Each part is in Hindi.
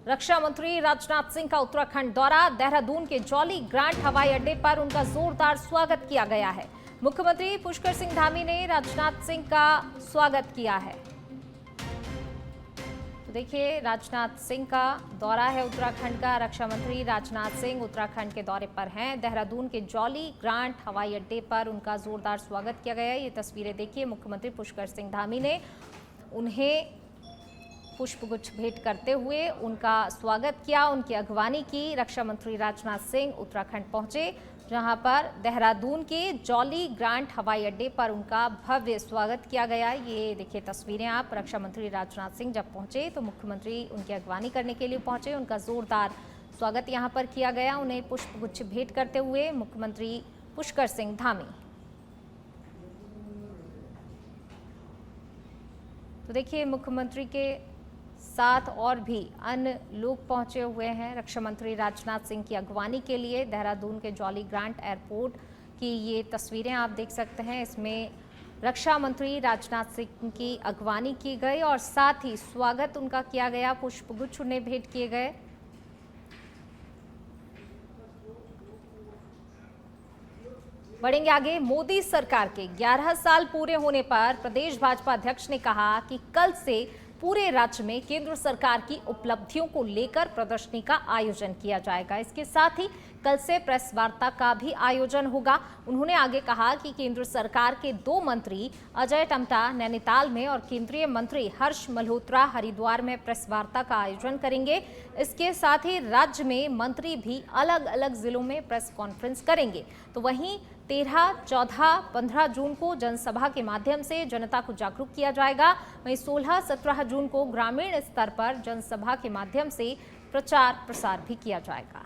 रक्षा मंत्री राजनाथ सिंह का उत्तराखंड दौरा। देहरादून के जौली ग्रांट हवाई अड्डे पर उनका जोरदार स्वागत किया गया है। मुख्यमंत्री पुष्कर सिंह धामी ने राजनाथ सिंह का स्वागत किया है। तो देखिए, राजनाथ सिंह का दौरा है उत्तराखंड का। रक्षा मंत्री राजनाथ सिंह उत्तराखंड के दौरे पर हैं। देहरादून के जौली ग्रांट हवाई अड्डे पर उनका जोरदार स्वागत किया गया है। ये तस्वीरें देखिए, मुख्यमंत्री पुष्कर सिंह धामी ने उन्हें पुष्पगुच्छ भेंट करते हुए उनका स्वागत किया, उनकी अगवानी की। रक्षा मंत्री राजनाथ सिंह उत्तराखंड पहुंचे, जहां पर देहरादून के जौली ग्रांट हवाई अड्डे पर उनका भव्य स्वागत किया गया। ये देखिए तस्वीरें आप। रक्षा मंत्री राजनाथ सिंह जब पहुंचे तो मुख्यमंत्री उनकी अगवानी करने के लिए पहुंचे। उनका जोरदार स्वागत यहां पर किया गया। उन्हें पुष्पगुच्छ भेंट करते हुए मुख्यमंत्री पुष्कर सिंह धामी। तो देखिए, मुख्यमंत्री के साथ और भी अन्य लोग पहुंचे हुए हैं रक्षा मंत्री राजनाथ सिंह की अगवानी के लिए। देहरादून के जौली ग्रांट एयरपोर्ट की ये तस्वीरें आप देख सकते हैं। इसमें रक्षा मंत्री राजनाथ सिंह की अगवानी की गई और साथ ही स्वागत उनका किया गया, पुष्पगुच्छ उन्हें भेंट किए गए। बढ़ेंगे आगे। मोदी सरकार के 11 साल पूरे होने पर प्रदेश भाजपा अध्यक्ष ने कहा कि कल से पूरे राज्य में केंद्र सरकार की उपलब्धियों को लेकर प्रदर्शनी का आयोजन किया जाएगा। इसके साथ ही कल से प्रेस वार्ता का भी आयोजन होगा। उन्होंने आगे कहा कि केंद्र सरकार के 2 मंत्री अजय टम्टा नैनीताल में और केंद्रीय मंत्री हर्ष मल्होत्रा हरिद्वार में प्रेस वार्ता का आयोजन करेंगे। इसके साथ ही राज्य में मंत्री भी अलग अलग जिलों में प्रेस कॉन्फ्रेंस करेंगे। तो वहीं 13, 14, 15 जून को जनसभा के माध्यम से जनता को जागरूक किया जाएगा। वहीं 16, 17 जून को ग्रामीण स्तर पर जनसभा के माध्यम से प्रचार प्रसार भी किया जाएगा।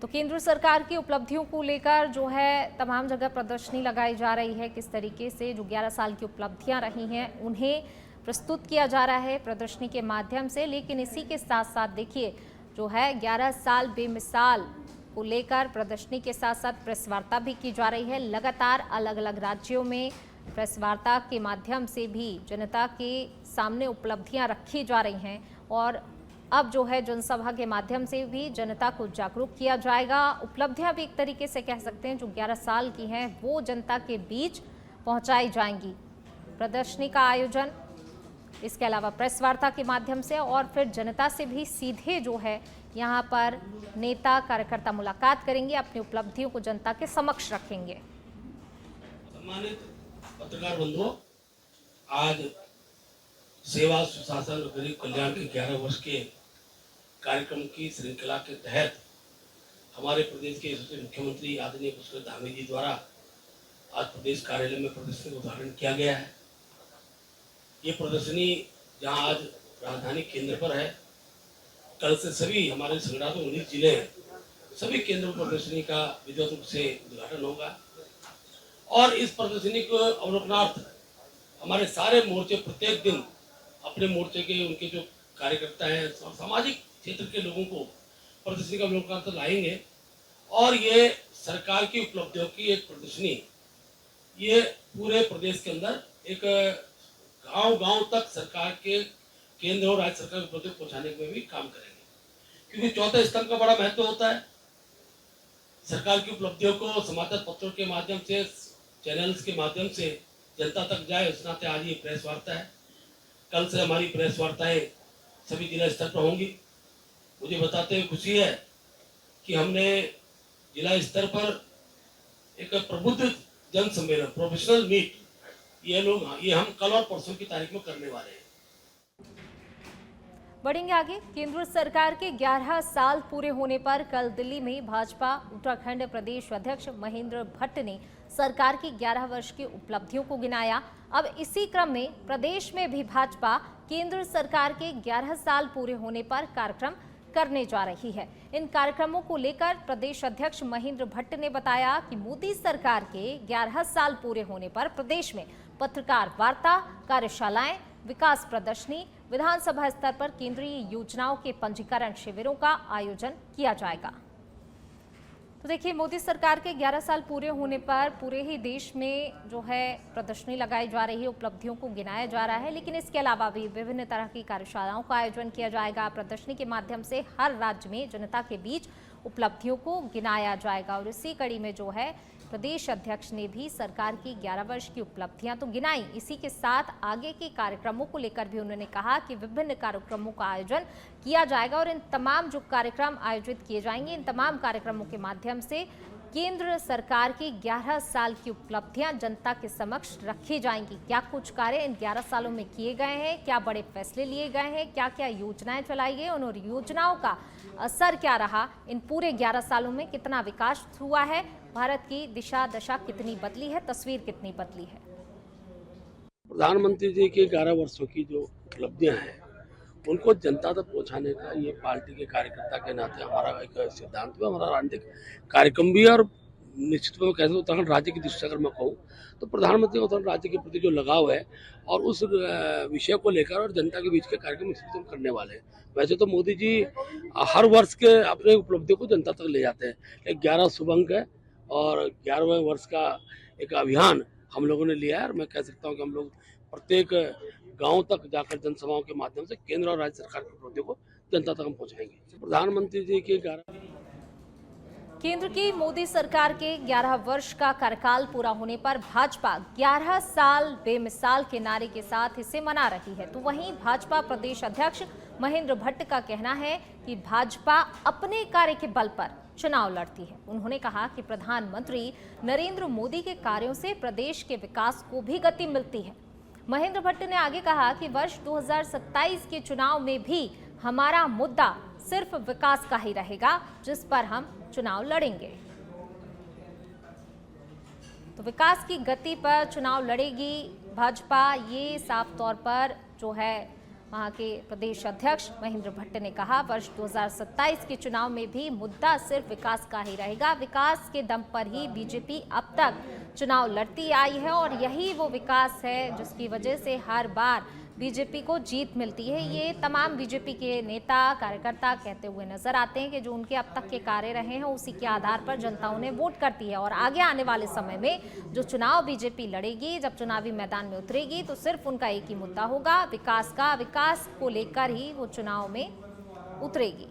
तो केंद्र सरकार की उपलब्धियों को लेकर जो है तमाम जगह प्रदर्शनी लगाई जा रही है। किस तरीके से जो 11 साल की उपलब्धियां रही हैं उन्हें प्रस्तुत किया जा रहा है प्रदर्शनी के माध्यम से। लेकिन इसी के साथ साथ देखिए, जो है 11 साल बेमिसाल को लेकर प्रदर्शनी के साथ साथ प्रेस वार्ता भी की जा रही है। लगातार अलग अलग राज्यों में प्रेस वार्ता के माध्यम से भी जनता के सामने उपलब्धियां रखी जा रही हैं और अब जो है जनसभा के माध्यम से भी जनता को जागरूक किया जाएगा। उपलब्धियां भी एक तरीके से कह सकते हैं जो 11 साल की हैं वो जनता के बीच पहुंचाई जाएंगी। प्रदर्शनी का आयोजन, इसके अलावा प्रेस वार्ता के माध्यम से और फिर जनता से भी सीधे जो है यहाँ पर नेता कार्यकर्ता मुलाकात करेंगे, अपनी उपलब्धियों को जनता के समक्ष रखेंगे। सम्मानित पत्रकार बंधुओं, आज सेवा सुशासन और गरीब कल्याण के 11 वर्ष के कार्यक्रम की श्रृंखला के तहत हमारे प्रदेश के यशस्वी मुख्यमंत्री आदरणीय पुष्कर धामी जी द्वारा आज प्रदेश कार्यालय में प्रदर्शनी का उद्घाटन किया गया है। ये प्रदर्शनी जहां आज राजधानी केंद्र पर है, कल से सभी हमारे संगठन 19 जिले सभी केंद्रों पर प्रदर्शनी का विधिवत रूप से उद्घाटन होगा और इस प्रदर्शनी को अवलोकनार्थ हमारे सारे मोर्चे प्रत्येक दिन अपने मोर्चे के उनके जो कार्यकर्ता हैं और सामाजिक क्षेत्र के लोगों को प्रदर्शनी का अवलोकनार्थ लाएंगे और ये सरकार की उपलब्धियों की एक प्रदर्शनी ये पूरे प्रदेश के अंदर एक गांव-गांव तक सरकार के केंद्र और राज्य सरकार की उपलब्धियों पहुंचाने में भी काम करेंगे, क्योंकि चौथे स्तंभ का बड़ा महत्व होता है। सरकार की उपलब्धियों को समाचार पत्रों के माध्यम से, चैनल्स के माध्यम से जनता तक जाए, उस नाते आज ये प्रेस वार्ता है। कल से हमारी प्रेस वार्ताएं सभी जिला स्तर पर होंगी। मुझे बताते हुए खुशी है कि हमने जिला स्तर पर एक प्रबुद्ध जन सम्मेलन, प्रोफेशनल मीट, ये हम कल और परसों की तारीख में करने वाले हैं। बढ़ेंगे आगे। केंद्र सरकार के 11 साल पूरे होने पर कल दिल्ली में भाजपा उत्तराखंड प्रदेश अध्यक्ष महेंद्र भट्ट ने सरकार की 11 वर्ष की उपलब्धियों को गिनाया। अब इसी क्रम में प्रदेश में भी भाजपा केंद्र सरकार के 11 साल पूरे होने पर कार्यक्रम करने जा रही है। इन कार्यक्रमों को लेकर प्रदेश अध्यक्ष महेंद्र भट्ट ने बताया कि मोदी सरकार के 11 साल पूरे होने पर प्रदेश में पत्रकार वार्ता, कार्यशालाएं, विकास प्रदर्शनी, विधानसभा स्तर पर केंद्रीय योजनाओं के पंजीकरण शिविरों का आयोजन किया जाएगा। तो देखिए, मोदी सरकार के 11 साल पूरे होने पर पूरे ही देश में जो है प्रदर्शनी लगाई जा रही है, उपलब्धियों को गिनाया जा रहा है। लेकिन इसके अलावा भी विभिन्न तरह की कार्यशालाओं का आयोजन किया जाएगा। प्रदर्शनी के माध्यम से हर राज्य में जनता के बीच उपलब्धियों को गिनाया जाएगा। और इसी कड़ी में जो है प्रदेश अध्यक्ष ने भी सरकार की 11 वर्ष की उपलब्धियां तो गिनाई, इसी के साथ आगे के कार्यक्रमों को लेकर भी उन्होंने कहा कि विभिन्न कार्यक्रमों का आयोजन किया जाएगा और इन तमाम जो कार्यक्रम आयोजित किए जाएंगे, इन तमाम कार्यक्रमों के माध्यम से केंद्र सरकार की 11 साल की उपलब्धियां जनता के समक्ष रखी जाएंगी। क्या कुछ कार्य इन 11 सालों में किए गए हैं, क्या बड़े फैसले लिए गए हैं, क्या क्या योजनाएं चलाई गई और योजनाओं का असर क्या रहा, इन पूरे 11 सालों में कितना विकास हुआ है, भारत की दिशा दशा कितनी बदली है, तस्वीर कितनी बदली है। प्रधानमंत्री जी के 11 वर्षों की जो उपलब्धियां हैं उनको जनता तक पहुंचाने का ये पार्टी के कार्यकर्ता के नाते हमारा एक सिद्धांत भी, हमारा राजनीतिक कार्यक्रम भी है। और निश्चित रूप में कैसे उत्तराखंड राज्य की दृष्टि से अगर मैं कहूँ तो प्रधानमंत्री का उत्तराखंड राज्य के प्रति जो लगाव है और उस विषय को लेकर और जनता के बीच के कार्यक्रम निश्चित रूप करने वाले हैं। वैसे तो मोदी जी हर वर्ष के अपने उपलब्धियों को जनता तक ले जाते हैं। एक 11 शुभ अंक है और 11वें वर्ष का एक अभियान हम लोगों ने लिया है। और मैं कह सकता हूँ कि हम लोग प्रत्येक गांव तक जाकर जनसभाओं के माध्यम से केंद्र और राज्य सरकार की उपलब्धियों को जनता तक हम पहुंचाएंगे। प्रधानमंत्री जी के केंद्र की मोदी सरकार के 11 वर्ष का कार्यकाल पूरा होने पर भाजपा 11 साल बेमिसाल के नारे के साथ इसे मना रही है। तो वहीं भाजपा प्रदेश अध्यक्ष महेंद्र भट्ट का कहना है कि भाजपा अपने कार्य के बल पर चुनाव लड़ती है। उन्होंने कहा कि प्रधानमंत्री नरेंद्र मोदी के कार्यों से प्रदेश के विकास को भी गति मिलती है। महेंद्र भट्ट ने आगे कहा कि वर्ष 2027 के चुनाव में भी हमारा मुद्दा सिर्फ विकास का ही रहेगा, जिस पर हम चुनाव लड़ेंगे। तो विकास की गति पर चुनाव लड़ेगी भाजपा, ये साफ तौर पर जो है वहां के प्रदेश अध्यक्ष महेंद्र भट्ट ने कहा। वर्ष 2027 के चुनाव में भी मुद्दा सिर्फ विकास का ही रहेगा। विकास के दम पर ही बीजेपी अब तक चुनाव लड़ती आई है और यही वो विकास है जिसकी वजह से हर बार बीजेपी को जीत मिलती है। ये तमाम बीजेपी के नेता कार्यकर्ता कहते हुए नजर आते हैं कि जो उनके अब तक के कार्य रहे हैं उसी के आधार पर जनता उन्हें वोट करती है। और आगे आने वाले समय में जो चुनाव बीजेपी लड़ेगी, जब चुनावी मैदान में उतरेगी, तो सिर्फ उनका एक ही मुद्दा होगा, विकास का। विकास को लेकर ही वो चुनाव में उतरेगी।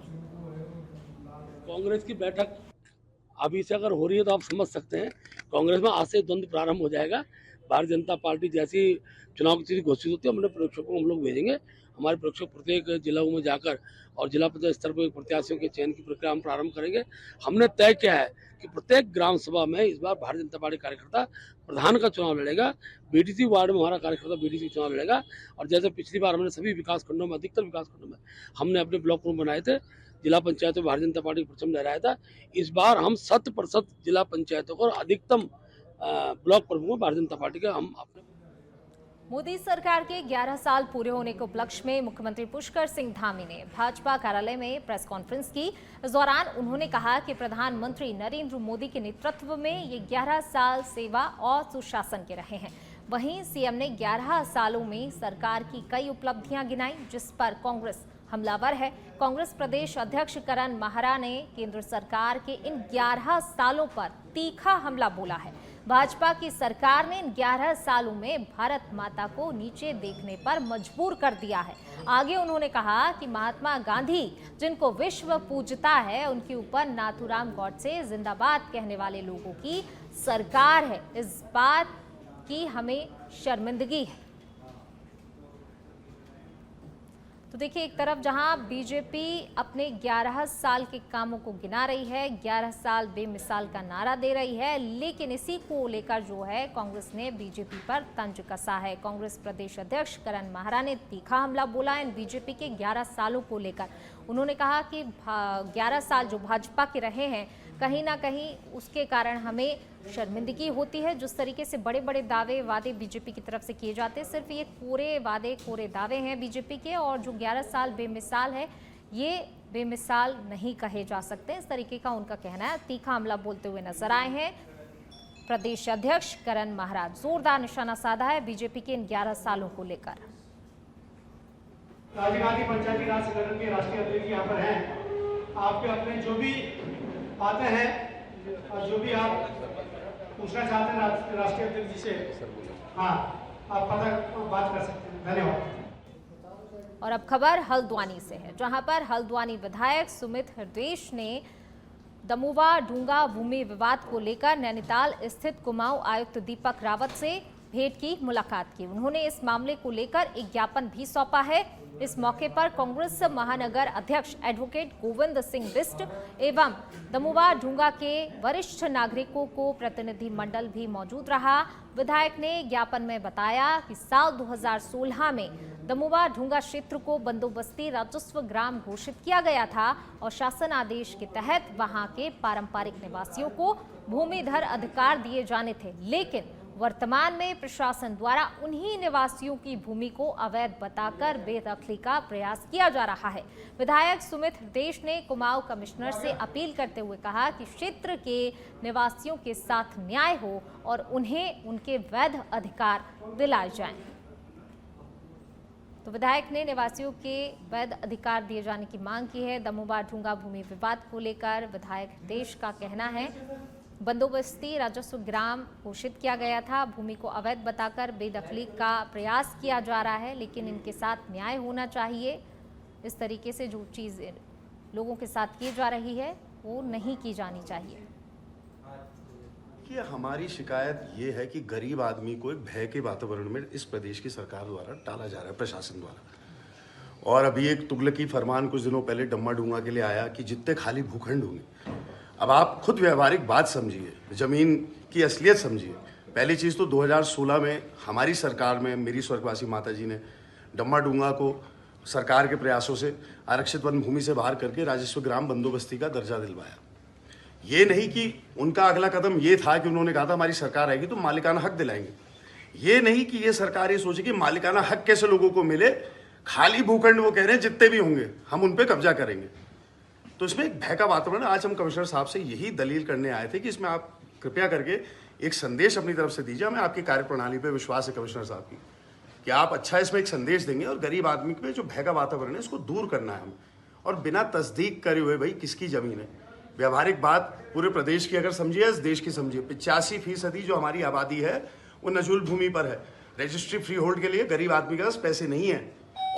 कांग्रेस की बैठक अभी से अगर हो रही है तो आप समझ सकते हैं कांग्रेस में आज से द्वंद्व प्रारंभ हो जाएगा। भारतीय जनता पार्टी जैसी चुनाव की तिथि घोषित होती है, हमने प्रेक्षकों को हम लोग भेजेंगे। हमारे प्रेक्षक प्रत्येक जिलों में जाकर और जिला पंचायत स्तर पर प्रत्याशियों के चयन की प्रक्रिया हम प्रारंभ करेंगे। हमने तय किया है कि प्रत्येक ग्राम सभा में इस बार भारतीय जनता पार्टी कार्यकर्ता प्रधान का चुनाव लड़ेगा। बीडीसी वार्ड में हमारा कार्यकर्ता बीडीसी चुनाव लड़ेगा। और जैसे पिछली बार हमने सभी विकास खंडों में, अधिकतर विकास खंडों में हमने अपने ब्लॉक रूम बनाए थे, जिला पंचायतों में भारतीय जनता पार्टी प्रथम लहराया था। इस बार हम 100% जिला पंचायतों को और अधिकतम ब्लॉक प्रमुख भारतीय जनता पार्टी का हम अपने। मोदी सरकार के 11 साल पूरे होने के उपलक्ष्य में मुख्यमंत्री पुष्कर सिंह धामी ने भाजपा कार्यालय में प्रेस कॉन्फ्रेंस की। इस दौरान उन्होंने कहा कि प्रधानमंत्री नरेंद्र मोदी के नेतृत्व में ये 11 साल सेवा और सुशासन के रहे हैं। वहीं सीएम ने 11 सालों में सरकार की कई उपलब्धियां गिनाई, जिस पर कांग्रेस हमलावर है। कांग्रेस प्रदेश अध्यक्ष करण माहरा ने केंद्र सरकार के इन 11 सालों पर तीखा हमला बोला है। भाजपा की सरकार ने इन 11 सालों में भारत माता को नीचे देखने पर मजबूर कर दिया है। आगे उन्होंने कहा कि महात्मा गांधी जिनको विश्व पूजता है, उनके ऊपर नाथूराम गॉडसे जिंदाबाद कहने वाले लोगों की सरकार है। इस बात की हमें शर्मिंदगी है। तो देखिए, एक तरफ जहां बीजेपी अपने 11 साल के कामों को गिना रही है, 11 साल बेमिसाल का नारा दे रही है, लेकिन इसी को लेकर जो है कांग्रेस ने बीजेपी पर तंज कसा है। कांग्रेस प्रदेश अध्यक्ष करण माहरा ने तीखा हमला बोला इन बीजेपी के 11 सालों को लेकर। उन्होंने कहा कि 11 साल जो भाजपा के रहे हैं, कहीं ना कहीं उसके कारण हमें शर्मिंदगी होती है। जिस तरीके से बड़े बड़े दावे वादे बीजेपी की तरफ से किए जाते हैं, सिर्फ ये कोरे वादे कोरे दावे हैं बीजेपी के। और जो 11 साल बेमिसाल है, ये बेमिसाल नहीं कहे जा सकते, इस तरीके का उनका कहना है। तीखा हमला बोलते हुए नजर आए हैं प्रदेश अध्यक्ष करण माहरा। जोरदार निशाना साधा है बीजेपी के इन 11 सालों को लेकर। राजीव गांधी पंचायती राज संगठन के राष्ट्रीय अध्यक्ष यहाँ पर हैं। आपके अपने जो भी बातें हैं जो भी आप पूछना चाहते हैं राष्ट्रीय अध्यक्ष जी से, हाँ आप बात कर सकते हैं। धन्यवाद। और अब खबर हल्द्वानी से है, जहां पर हल्द्वानी विधायक सुमित हृदयेश ने दमुवा ढूंगा भूमि विवाद को लेकर नैनीताल स्थित कुमाऊं आयुक्त दीपक रावत से भेंट की, मुलाकात की। उन्होंने इस मामले को लेकर एक ज्ञापन भी सौंपा है। इस मौके पर कांग्रेस महानगर अध्यक्ष एडवोकेट गोविंद सिंह बिष्ट एवं दमुवा ढूंगा के वरिष्ठ नागरिकों को प्रतिनिधि मंडल भी मौजूद रहा। विधायक ने ज्ञापन में बताया कि साल 2016 में दमुवा ढूंगा क्षेत्र को बंदोबस्ती राजस्व ग्राम घोषित किया गया था और शासन आदेश के तहत वहां के पारंपरिक निवासियों को भूमिधर अधिकार दिए जाने थे, लेकिन वर्तमान में प्रशासन द्वारा उन्हीं निवासियों की भूमि को अवैध बताकर बेदखली का प्रयास किया जा रहा है। विधायक सुमित हृदयेश ने कुमाऊं कमिश्नर से अपील करते हुए कहा कि क्षेत्र के निवासियों के साथ न्याय हो और उन्हें उनके वैध अधिकार दिलाए जाएं। तो विधायक ने निवासियों के वैध अधिकार दिए जाने की मांग की है। दमुवा ढूंगा भूमि विवाद को लेकर विधायक हृदयेश का कहना है, बंदोबस्ती राजस्व ग्राम घोषित किया गया था, भूमि को अवैध बताकर बेदखली का प्रयास किया जा रहा है, लेकिन इनके साथ न्याय होना चाहिए। इस तरीके से जो चीज़ लोगों के साथ की जा रही है वो नहीं की जानी चाहिए। कि हमारी शिकायत ये है कि गरीब आदमी को एक भय के वातावरण में इस प्रदेश की सरकार द्वारा टाला जा रहा है, प्रशासन द्वारा। और अभी एक तुगलकी फरमान कुछ दिनों पहले डम्मा डूंगा के लिए आया कि जितने खाली भूखंड होंगे। अब आप खुद व्यवहारिक बात समझिए, जमीन की असलियत समझिए। पहली चीज़ तो 2016 में हमारी सरकार में मेरी स्वर्गवासी माता जी ने डम्मा डूंगा को सरकार के प्रयासों से आरक्षित वन भूमि से बाहर करके राजस्व ग्राम बंदोबस्ती का दर्जा दिलवाया। ये नहीं कि उनका अगला कदम ये था कि उन्होंने कहा था हमारी सरकार आएगी तो मालिकाना हक दिलाएंगे। ये नहीं कि ये सरकार ये सोचे कि मालिकाना हक कैसे लोगों को मिले, खाली भूखंड वो कह रहे हैं जितने भी होंगे हम उन पे कब्जा करेंगे। तो इसमें एक भय का वातावरण। आज हम कमिश्नर साहब से यही दलील करने आए थे कि इसमें आप कृपया करके एक संदेश अपनी तरफ से दीजिए। हमें आपकी कार्यप्रणाली पे विश्वास है कमिश्नर साहब की कि आप अच्छा इसमें एक संदेश देंगे और गरीब आदमी पे जो भय का वातावरण है इसको दूर करना है हमें। और बिना तस्दीक करे हुए भाई किसकी जमीन है, व्यवहारिक बात पूरे प्रदेश की अगर समझिए, इस देश की समझिए, 85% जो हमारी आबादी है वो नजूल भूमि पर है। रजिस्ट्री फ्री होल्ड के लिए गरीब आदमी के पास पैसे नहीं है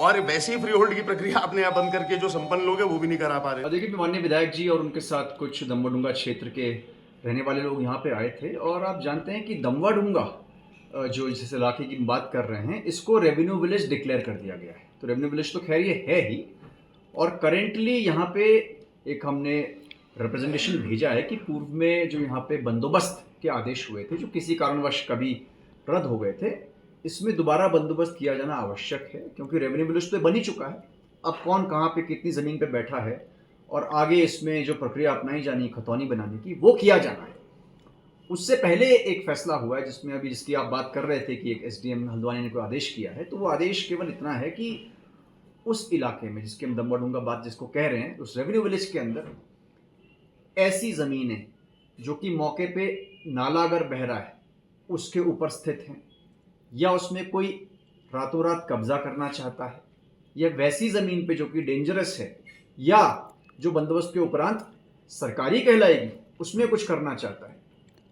और वैसे ही फ्री होल्ड की प्रक्रिया आपने यहाँ बंद करके जो संपन्न लोग हैं वो भी नहीं करा पा रहे। देखिए, माननीय विधायक जी और उनके साथ कुछ दमुवा ढूंगा क्षेत्र के रहने वाले लोग यहाँ पे आए थे और आप जानते हैं कि दमुवा ढूंगा जो जिस इलाके की बात कर रहे हैं इसको रेवेन्यू विलेज डिक्लेयर कर दिया गया है। तो रेवेन्यू विलेज तो खैर ये है ही, और करेंटली यहाँ पे एक हमने रिप्रेजेंटेशन भेजा है कि पूर्व में जो यहाँ पे बंदोबस्त के आदेश हुए थे जो किसी कारणवश कभी रद्द हो गए थे, इसमें दोबारा बंदोबस्त किया जाना आवश्यक है, क्योंकि रेवेन्यू विलेज तो बन ही चुका है। अब कौन कहाँ पे कितनी ज़मीन पे बैठा है और आगे इसमें जो प्रक्रिया अपनाई जानी खतौनी बनाने की वो किया जाना है। उससे पहले एक फैसला हुआ है जिसमें अभी जिसकी आप बात कर रहे थे कि एक एसडीएम हल्द्वानी ने कोई आदेश किया है, तो वो आदेश केवल इतना है कि उस इलाके में जिसके हम दमुवा ढूंगा बात जिसको कह रहे हैं, उस रेवेन्यू विलेज के अंदर ऐसी ज़मीनें जो कि मौके पे नाला अगर बह रहा है उसके ऊपर स्थित हैं, या उसमें कोई रातों रात कब्जा करना चाहता है, या वैसी ज़मीन पे जो कि डेंजरस है या जो बंदोबस्त के उपरांत सरकारी कहलाएगी उसमें कुछ करना चाहता है,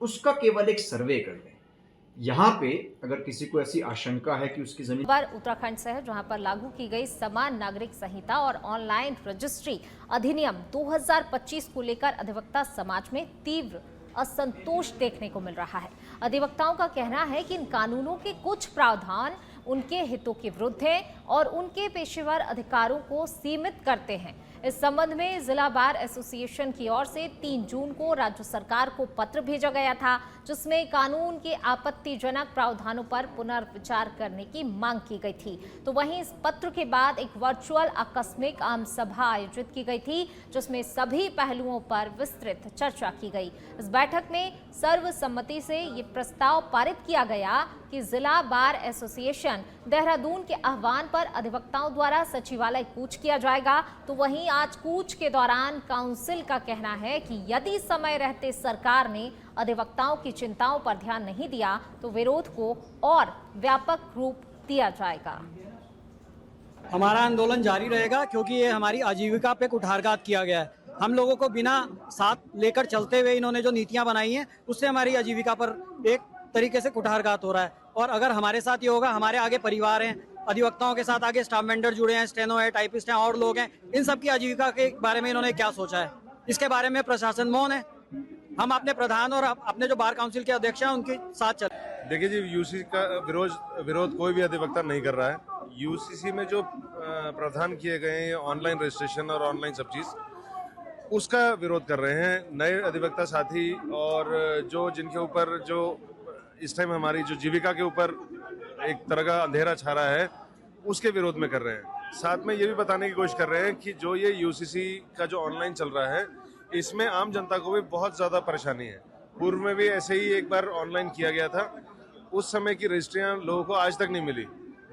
उसका केवल एक सर्वे कर दें। यहाँ पे अगर किसी को ऐसी आशंका है कि उसकी जमीन पर उत्तराखंड से है, जहां पर लागू की गई समान नागरिक संहिता और ऑनलाइन रजिस्ट्री अधिनियम 2025 को लेकर अधिवक्ता समाज में तीव्र असंतोष देखने को मिल रहा है। अधिवक्ताओं का कहना है कि इन कानूनों के कुछ प्रावधान उनके हितों के विरुद्ध हैं और उनके पेशेवर अधिकारों को सीमित करते हैं। इस संबंध में जिला बार एसोसिएशन की ओर से 3 जून को राज्य सरकार को पत्र भेजा गया था, जिसमें कानून के आपत्तिजनक प्रावधानों पर पुनर्विचार करने की मांग की गई थी। तो वहीं इस पत्र के बाद एक वर्चुअल आकस्मिक आम सभा आयोजित की गई थी, जिसमें सभी पहलुओं पर विस्तृत चर्चा की गई। इस बैठक में सर्वसम्मति से ये प्रस्ताव पारित किया गया कि जिला बार एसोसिएशन देहरादून के आह्वान पर अधिवक्ताओं द्वारा सचिवालय कूच किया जाएगा। तो वहीं आज कूच के दौरान काउंसिल का कहना है कि यदि समय रहते सरकार ने अधिवक्ताओं की चिंताओं पर ध्यान नहीं दिया तो विरोध को और व्यापक रूप दिया जाएगा। हमारा आंदोलन जारी रहेगा क्योंकि ये हमारी आजीविका पे कुठारघात किया गया है। हम लोगों को बिना साथ लेकर चलते हुए इन्होंने जो नीतियां बनाई हैं उससे हमारी आजीविका पर एक तरीके से कुठारघात हो रहा है। और अगर हमारे साथ ये होगा, हमारे आगे परिवार हैं, अधिवक्ताओं के साथ आगे स्टाफ मेंबर जुड़े हैं, स्टेनो है, टाइपिस्ट हैं और लोग हैं, इन सब की आजीविका के बारे में इन्होंने क्या सोचा है? इसके बारे में प्रशासन मौन है। हम अपने प्रधान और अपने जो बार काउंसिल के अध्यक्ष हैं उनके साथ चल। देखिए जी, यूसीसी का विरोध कोई भी अधिवक्ता नहीं कर रहा है। यूसीसी में जो प्रावधान किए गए हैं ऑनलाइन रजिस्ट्रेशन और ऑनलाइन सब चीज़, उसका विरोध कर रहे हैं नए अधिवक्ता साथी, और जो जिनके ऊपर जो इस टाइम हमारी जो जीविका के ऊपर एक तरह का अंधेरा छा रहा है, उसके विरोध में कर रहे हैं। साथ में ये भी बताने की कोशिश कर रहे हैं कि जो ये यूसीसी का जो ऑनलाइन चल रहा है, इसमें आम जनता को भी बहुत ज़्यादा परेशानी है। पूर्व में भी ऐसे ही एक बार ऑनलाइन किया गया था, उस समय की रजिस्ट्रियाँ लोगों को आज तक नहीं मिली।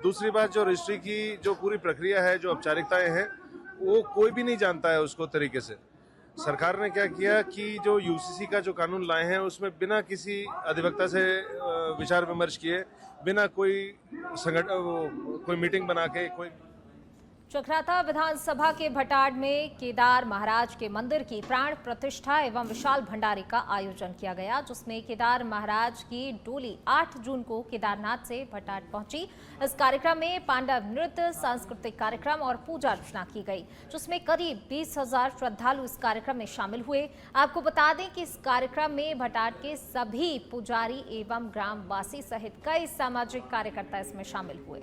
दूसरी बात, जो रजिस्ट्री की जो पूरी प्रक्रिया है, जो औपचारिकताएं हैं, वो कोई भी नहीं जानता है उसको तरीके से। सरकार ने क्या किया कि जो यूसीसी का जो कानून लाए हैं उसमें बिना किसी अधिवक्ता से विचार विमर्श किए, बिना कोई मीटिंग बना के कोई चक्राता विधानसभा के भटाड़ में केदार महाराज के मंदिर की प्राण प्रतिष्ठा एवं विशाल भंडारे का आयोजन किया गया, जिसमें केदार महाराज की डोली 8 जून को केदारनाथ से भटाड़ पहुंची। इस कार्यक्रम में पांडव नृत्य, सांस्कृतिक कार्यक्रम और पूजा अर्चना की गई, जिसमें करीब 20,000 श्रद्धालु इस कार्यक्रम में शामिल हुए। आपको बता दें कि इस कार्यक्रम में भटाड़ के सभी पुजारी एवं ग्रामवासी सहित कई सामाजिक कार्यकर्ता इसमें शामिल हुए।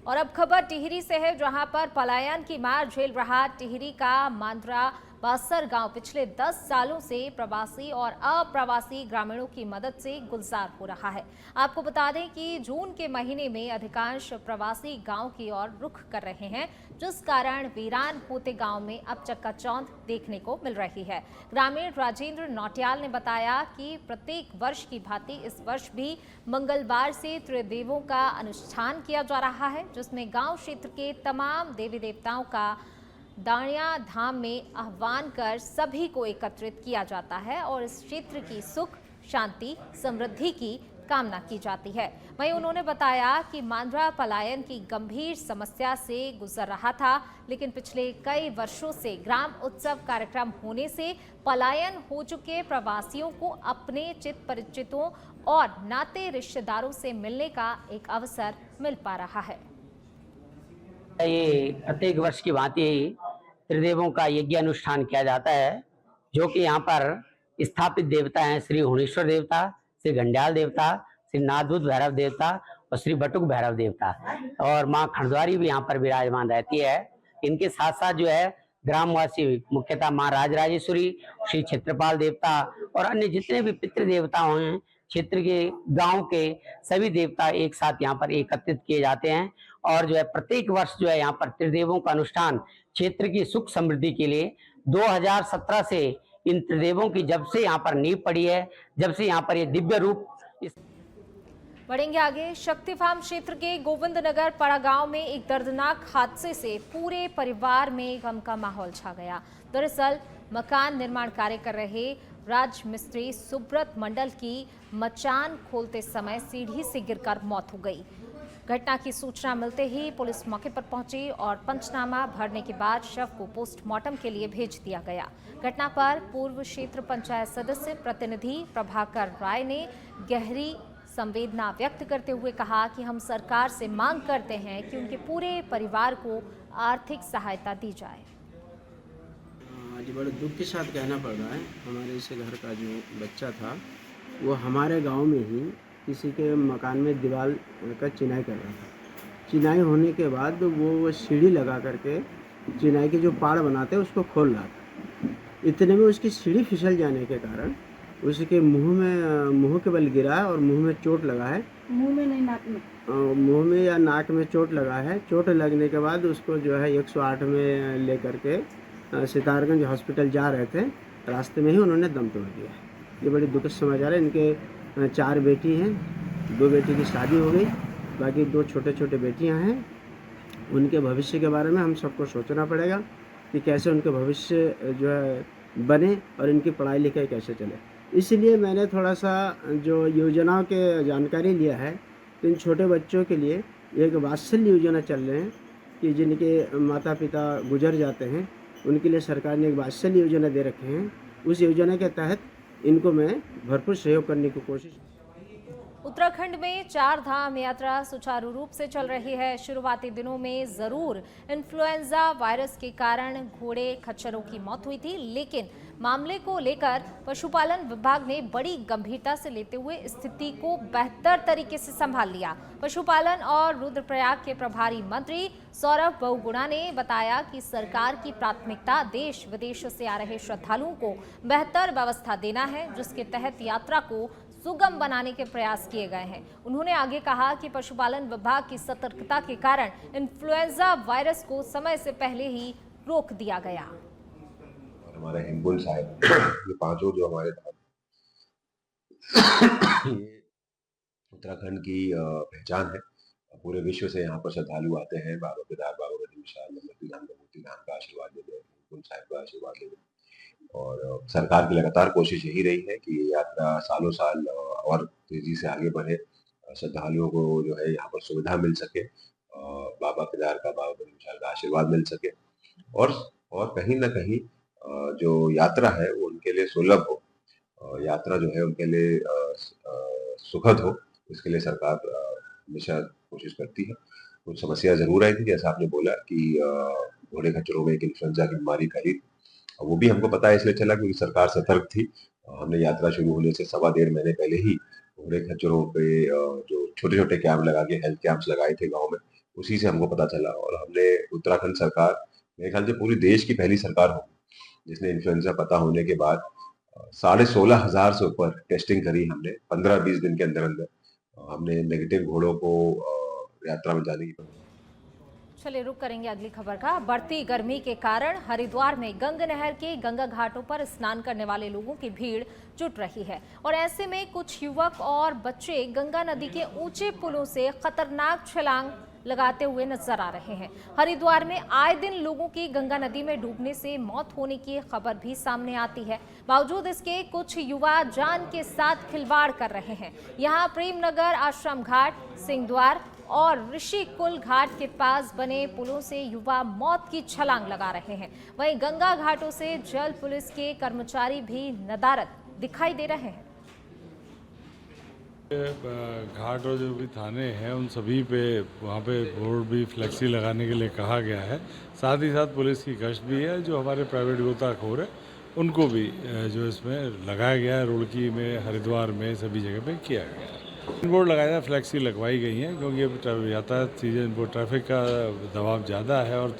और अब खबर टिहरी से है, जहां पर पलायन की मार झेल रहा टिहरी का मांद्रा बासर गांव पिछले 10 सालों से प्रवासी और अप्रवासी ग्रामीणों की मदद से गुलजार हो रहा है। आपको बता दें कि जून के महीने में अधिकांश प्रवासी गांव की ओर रुख कर रहे हैं, जिस कारण वीरान होते गांव में अब चक्काचौंध देखने को मिल रही है। ग्रामीण राजेंद्र नौटियाल ने बताया कि प्रत्येक वर्ष की भांति इस वर्ष भी मंगलवार से त्रिदेवों का अनुष्ठान किया जा रहा है, जिसमें गांव क्षेत्र के तमाम देवी देवताओं का दाणिया धाम में आह्वान कर सभी को एकत्रित किया जाता है और इस क्षेत्र की सुख, शांति, समृद्धि की कामना की जाती है। वहीं उन्होंने बताया कि मांद्रा पलायन की गंभीर समस्या से गुजर रहा था, लेकिन पिछले कई वर्षों से ग्राम उत्सव कार्यक्रम होने से पलायन हो चुके प्रवासियों को अपने चित परिचितों और नाते रिश्तेदारों से मिलने का एक अवसर मिल पा रहा है। ये प्रत्येक वर्ष की भांति त्रिदेवों का यज्ञ अनुष्ठान किया जाता है, जो कि यहाँ पर स्थापित देवता हैं श्री हुणेश्वर देवता, श्री घंडियाल देवता, श्री नादूत भैरव देवता और श्री बटुक भैरव देवता, और माँ खंडद्वारी भी यहाँ पर विराजमान रहती है। इनके साथ साथ जो है ग्रामवासी मुख्यतः माँ राजराजेश्वरी, श्री क्षेत्रपाल देवता और अन्य जितने भी पितृ देवता हैं क्षेत्र के, गांव के सभी देवता एक साथ यहाँ पर एकत्रित किए जाते हैं। और जो है प्रत्येक वर्ष जो है यहाँ पर त्रिदेवों का अनुष्ठान क्षेत्र की सुख समृद्धि के लिए 2017 से इन त्रिदेवों की जब से यहाँ पर नींव पड़ी है, जब से यहाँ पर ये दिव्य रूप बढ़ेंगे आगे। शक्ति फार्म क्षेत्र के गोविंद नगर पड़ा गांव में एक दर्दनाक हादसे से पूरे परिवार में गम का माहौल छा गया। दरअसल मकान निर्माण कार्य कर रहे राज मिस्त्री सुब्रत मंडल की मचान खोलते समय सीढ़ी से गिरकर मौत हो गई। घटना की सूचना मिलते ही पुलिस मौके पर पहुंची और पंचनामा भरने के बाद शव को पोस्टमार्टम के लिए भेज दिया गया। घटना पर पूर्व क्षेत्र पंचायत सदस्य प्रतिनिधि प्रभाकर राय ने गहरी संवेदना व्यक्त करते हुए कहा कि हम सरकार से मांग करते हैं कि उनके पूरे परिवार को आर्थिक सहायता दी जाए। आज बड़े दुख के साथ कहना पड़ रहा है, हमारे इस घर का जो बच्चा था वो हमारे गांव में ही किसी के मकान में दीवार का चिनाई कर रहा था। चिनाई होने के बाद वो सीढ़ी लगा करके चिनाई के जो पाड़ बनाते हैं उसको खोल रहा था। इतने में उसकी सीढ़ी फिसल जाने के कारण उसके मुंह के बल गिरा है और मुंह में चोट लगा है। मुंह में नहीं, नाक में। मुंह में या नाक में चोट लगा है। चोट लगने के बाद उसको जो है 108 में ले करके सितारगंज हॉस्पिटल जा रहे थे, रास्ते में ही उन्होंने दम तोड़ दिया। ये बड़ी दुखद समाचार है। इनके 4 बेटी हैं, 2 बेटी की शादी हो गई, बाकी 2 छोटे छोटे बेटियां हैं। उनके भविष्य के बारे में हम सबको सोचना पड़ेगा कि कैसे उनके भविष्य जो है बने और इनकी पढ़ाई लिखाई कैसे चले। इसलिए मैंने थोड़ा सा जो योजनाओं के जानकारी लिया है, इन छोटे बच्चों के लिए एक वात्सल्य योजना चल रहे हैं कि जिनके माता पिता गुजर जाते हैं उनके लिए सरकार ने एक वात्सल्य योजना दे रखे हैं। उस योजना के तहत इनको मैं भरपूर सहयोग करने की कोशिश। उत्तराखंड में 4 धाम यात्रा सुचारू रूप से चल रही है। शुरुआती दिनों में जरूर इन्फ्लुएंजा वायरस के कारण घोड़े खच्चरों की मौत हुई थी, लेकिन मामले को लेकर पशुपालन विभाग ने बड़ी गंभीरता से लेते हुए स्थिति को बेहतर तरीके से संभाल लिया। पशुपालन और रुद्रप्रयाग के प्रभारी मंत्री सौरभ बहुगुणा ने बताया कि सरकार की प्राथमिकता देश विदेश से आ रहे श्रद्धालुओं को बेहतर व्यवस्था देना है, जिसके तहत यात्रा को सुगम बनाने के प्रयास किए गए हैं। उन्होंने आगे कहा कि पशुपालन विभाग की सतर्कता के कारण इन्फ्लुएंजा वायरस को समय से पहले ही रोक दिया गया। हमारे हिंगुल साहिब ये पांचों जो हमारे ये उत्तराखंड की पहचान है। पूरे विश्व से यहाँ पर श्रद्धालु आते हैं बाबा केदार, बाबा बद्री विशाल, नंबती धाम, गंगोत्री धाम का आशीर्वाद लेते हैं, हिंगुल साहिब का आशीर्वाद लेते हैं। और सरकार की लगातार कोशिश यही रही है कि ये यात्रा सालों साल और तेजी से आगे बढ़े, श्रद्धालुओं को जो है यहाँ पर सुविधा मिल सके, बाबा केदार का, बाबा बद्री विशाल का आशीर्वाद मिल सके और कहीं ना कहीं जो यात्रा है वो उनके लिए सुलभ हो, यात्रा जो है उनके लिए सुखद हो। इसके लिए सरकार हमेशा कोशिश करती है। कुछ समस्या जरूर आई थी, जैसा आपने बोला कि घोड़े खच्चरों में एक इन्फ्लुएंजा की बीमारी फैली, वो भी हमको पता है इसलिए चला क्योंकि सरकार सतर्क थी। हमने यात्रा शुरू होने से 1.25 महीने पहले ही घोड़े खच्चरों पे जो छोटे छोटे कैंप लगा के हेल्थ कैंप्स लगाए थे गाँव में, उसी से हमको पता चला। और हमने उत्तराखंड सरकार मेरे ख्याल से पूरी देश की पहली सरकार हो जिसने इन्फ्लुएंजा पता होने के बाद 16,500 से ऊपर टेस्टिंग करी हमने 15-20 दिन के अंदर अंदर। हमने नेगेटिव घोड़ों को यात्रा में जाने की। चलिए रुक करेंगे अगली खबर का। बढ़ती गर्मी के कारण हरिद्वार में गंगा नहर के गंगा घाटों पर स्नान करने वाले लोगों की भीड़ जुट रही है और ऐसे में कुछ युवक और बच्चे गंगा नदी के ऊंचे पुलों से खतरनाक छलांग लगाते हुए नजर आ रहे हैं। हरिद्वार में आए दिन लोगों की गंगा नदी में डूबने से मौत होने की खबर भी सामने आती है। बावजूद इसके कुछ युवा जान के साथ खिलवाड़ कर रहे हैं। यहाँ प्रेमनगर आश्रम घाट, सिंहद्वार और ऋषिकुल घाट के पास बने पुलों से युवा मौत की छलांग लगा रहे हैं। वहीं गंगा घाटों से जल पुलिस के कर्मचारी भी नदारद दिखाई दे रहे हैं। घाट और जो भी थाने हैं उन सभी पे वहाँ पे बोर्ड भी फ्लेक्सी लगाने के लिए कहा गया है। साथ ही साथ पुलिस की गश्त भी है। जो हमारे प्राइवेट गोताखोर है उनको भी जो इसमें लगाया गया है, रुड़की में, हरिद्वार में, सभी जगह पे किया गया है। बोर्ड लगाया, फ्लेक्सी लगवाई गई हैं क्योंकि अब यातायात सीजन पर ट्रैफिक का दबाव ज़्यादा है और